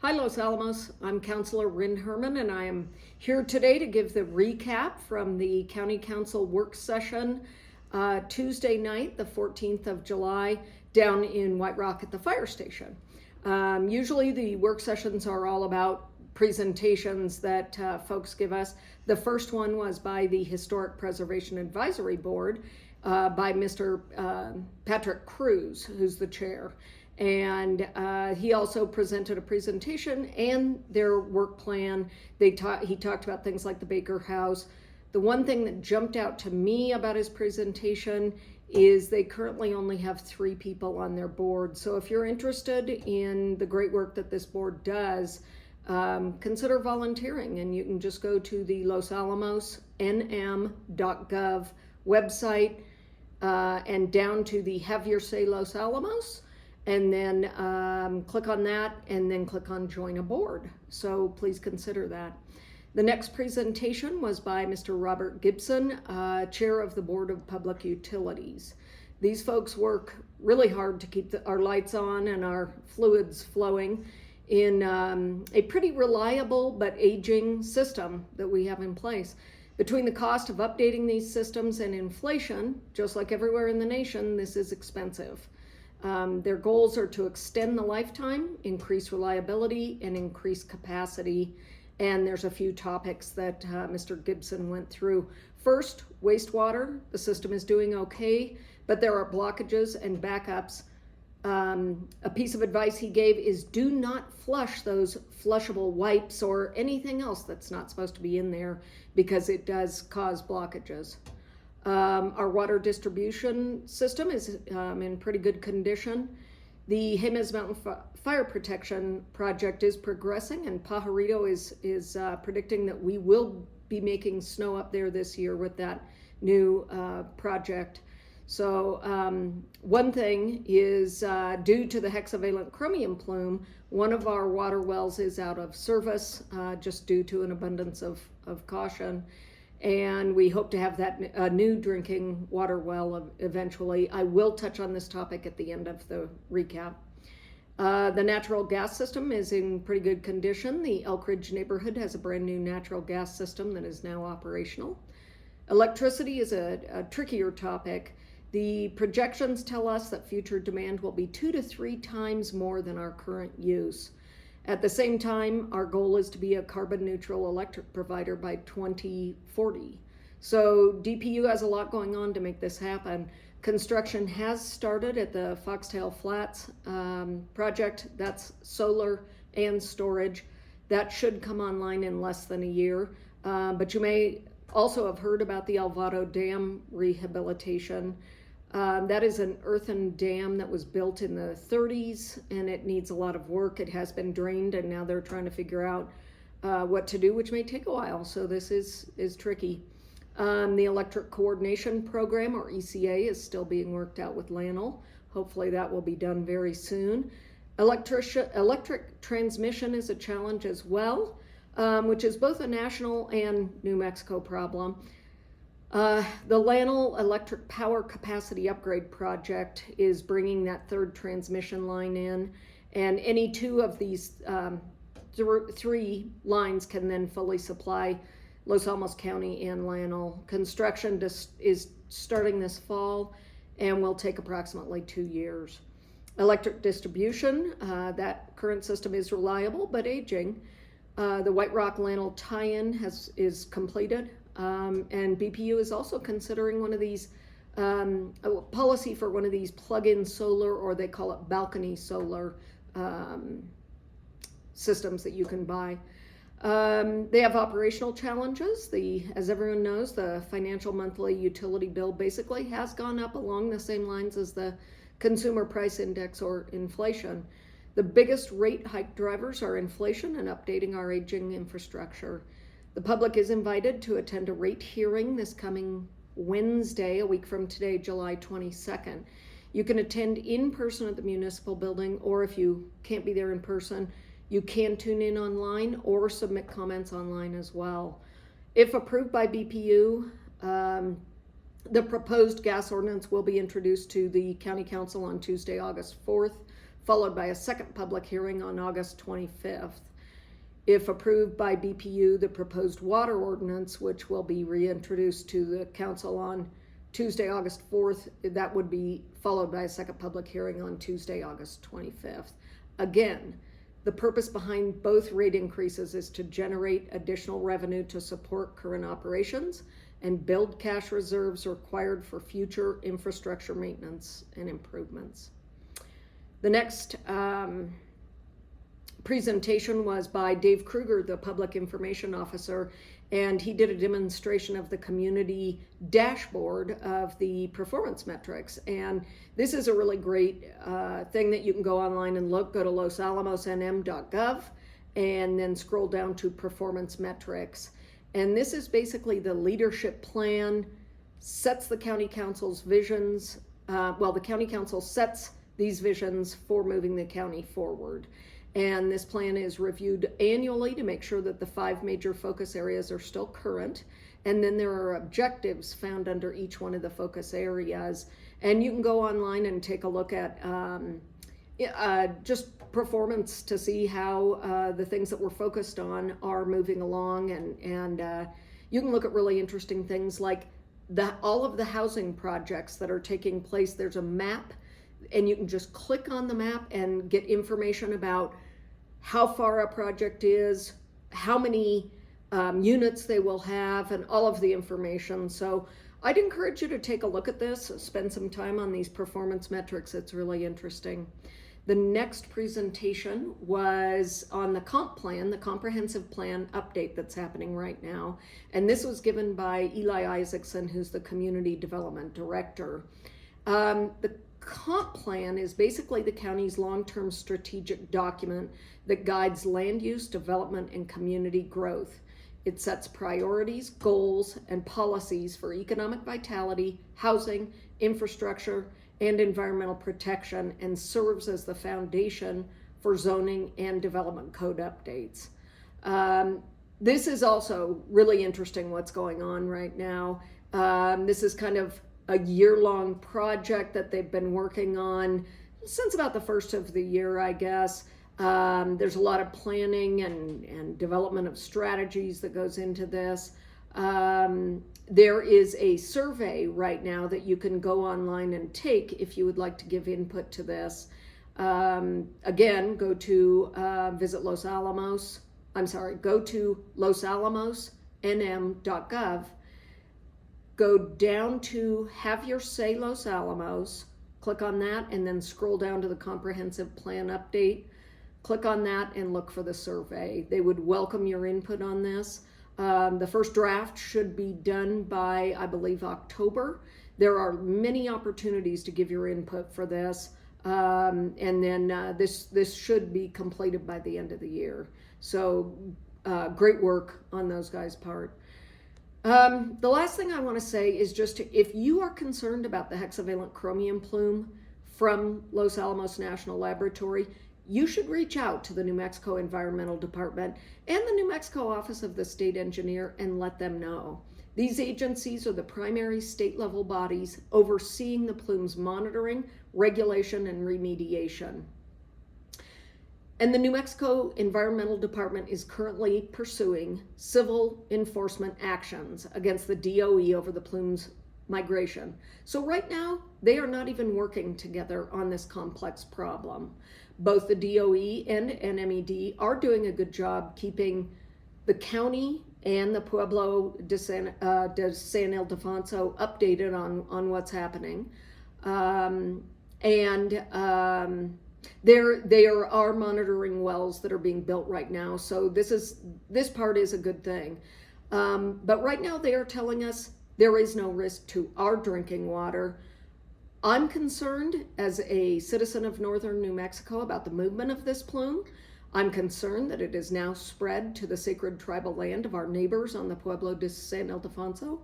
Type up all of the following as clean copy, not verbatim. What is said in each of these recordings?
Hi, Los Alamos. I'm Councilor Ryn Herrmann, and I am here today to give the recap from the County Council work session Tuesday night, the 14th of July, down in White Rock at the fire station. Usually the work sessions are all about presentations that folks give us. The first one was by the Historic Preservation Advisory Board by Mr. Patrick Cruz, who's the chair. And he also presented a presentation and their work plan. He talked about things like the Baker House. The one thing that jumped out to me about his presentation is they currently only have 3 people on their board. So if you're interested in the great work that this board does, consider volunteering, and you can just go to the losalamosnm.gov website and down to the Have Your Say Los Alamos, and then click on that and then click on Join a Board. So please consider that. The next presentation was by Mr. Robert Gibson, Chair of the Board of Public Utilities. These folks work really hard to keep our lights on and our fluids flowing in a pretty reliable but aging system that we have in place. Between the cost of updating these systems and inflation, just like everywhere in the nation, this is expensive. Their goals are to extend the lifetime, increase reliability, and increase capacity. And there's a few topics that Mr. Gibson went through. First, wastewater. The system is doing okay, but there are blockages and backups. A piece of advice he gave is do not flush those flushable wipes or anything else that's not supposed to be in there, because it does cause blockages. Our water distribution system is in pretty good condition. The Jemez Mountain Fire Protection Project is progressing, and Pajarito is predicting that we will be making snow up there this year with that new project. So one thing is due to the hexavalent chromium plume, one of our water wells is out of service just due to an abundance of caution. And we hope to have that new drinking water well eventually. I will touch on this topic at the end of the recap. The natural gas system is in pretty good condition. The Elk Ridge neighborhood has a brand new natural gas system that is now operational. Electricity is a trickier topic. The projections tell us that future demand will be 2 to 3 times more than our current use. At the same time, our goal is to be a carbon neutral electric provider by 2040. So DPU has a lot going on to make this happen. Construction has started at the Foxtail Flats project. That's solar and storage. That should come online in less than a year. But you may also have heard about the Alvaro Dam rehabilitation. That is an earthen dam that was built in the 30s, and it needs a lot of work. It has been drained, and now they're trying to figure out what to do, which may take a while. So this is tricky. The Electric Coordination Program, or ECA, is still being worked out with Lanel. Hopefully that will be done very soon. Electric transmission is a challenge as well, which is both a national and New Mexico problem. The Lanel Electric Power Capacity Upgrade Project is bringing that 3rd transmission line in, and any 2 of these 3 lines can then fully supply Los Alamos County and Lanel. Construction is starting this fall and will take approximately 2 years. Electric distribution, that current system is reliable but aging. The White Rock Lanel tie-in is completed. And BPU is also considering one of these, a policy for one of these plug-in solar, or they call it balcony solar systems that you can buy. They have operational challenges. As everyone knows, the financial monthly utility bill basically has gone up along the same lines as the consumer price index or inflation. The biggest rate hike drivers are inflation and updating our aging infrastructure. The public is invited to attend a rate hearing this coming Wednesday, a week from today, July 22nd. You can attend in person at the municipal building, or if you can't be there in person, you can tune in online or submit comments online as well. If approved by BPU, the proposed gas ordinance will be introduced to the County Council on Tuesday, August 4th followed by a second public hearing on August 25th. If approved by BPU, the proposed water ordinance, which will be reintroduced to the council on Tuesday, August 4th, that would be followed by a second public hearing on Tuesday, August 25th. Again, the purpose behind both rate increases is to generate additional revenue to support current operations and build cash reserves required for future infrastructure maintenance and improvements. The next presentation was by Dave Kruger, the Public Information Officer, and he did a demonstration of the community dashboard of the performance metrics. And this is a really great thing that you can go online and look. Go to losalamosnm.gov and then scroll down to performance metrics. And this is basically the leadership plan, sets the county council's visions. The county council sets these visions for moving the county forward. And this plan is reviewed annually to make sure that the 5 major focus areas are still current. And then there are objectives found under each one of the focus areas. And you can go online and take a look at just performance to see how the things that we're focused on are moving along. And you can look at really interesting things like all of the housing projects that are taking place. There's a map, and you can just click on the map and get information about how far a project is, how many units they will have, and all of the information. So I'd encourage you to take a look at this, spend some time on these performance metrics. It's really interesting. The next presentation was on the comp plan, the comprehensive plan update that's happening right now. And this was given by Eli Isaacson, who's the Community Development Director. The comp plan is basically the county's long-term strategic document that guides land use, development, and community growth. It sets priorities, goals, and policies for economic vitality, housing, infrastructure, and environmental protection, and serves as the foundation for zoning and development code updates. This is also really interesting what's going on right now. This is kind of a year-long project that they've been working on since about the first of the year, I guess. There's a lot of planning and development of strategies that goes into this. There is a survey right now that you can go online and take if you would like to give input to this. Again, go to go to losalamosnm.gov. Go down to Have Your Say Los Alamos, click on that, and then scroll down to the comprehensive plan update. Click on that and look for the survey. They would welcome your input on this. The first draft should be done by, I believe, October. There are many opportunities to give your input for this. And then this should be completed by the end of the year. So great work on those guys' part. The last thing I want to say is just if you are concerned about the hexavalent chromium plume from Los Alamos National Laboratory, you should reach out to the New Mexico Environmental Department and the New Mexico Office of the State Engineer and let them know. These agencies are the primary state-level bodies overseeing the plume's monitoring, regulation, and remediation. And the New Mexico Environmental Department is currently pursuing civil enforcement actions against the DOE over the plume's migration. So right now, they are not even working together on this complex problem. Both the DOE and NMED are doing a good job keeping the county and the Pueblo de San Ildefonso updated on what's happening. They are monitoring wells that are being built right now. So this part is a good thing. But right now they are telling us there is no risk to our drinking water. I'm concerned as a citizen of northern New Mexico about the movement of this plume. I'm concerned that it is now spread to the sacred tribal land of our neighbors on the Pueblo de San Ildefonso.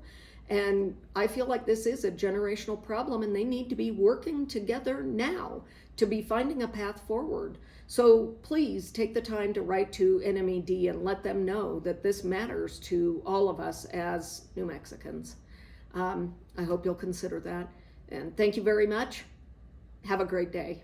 And I feel like this is a generational problem and they need to be working together now to be finding a path forward. So please take the time to write to NMED and let them know that this matters to all of us as New Mexicans. I hope you'll consider that. And thank you very much. Have a great day.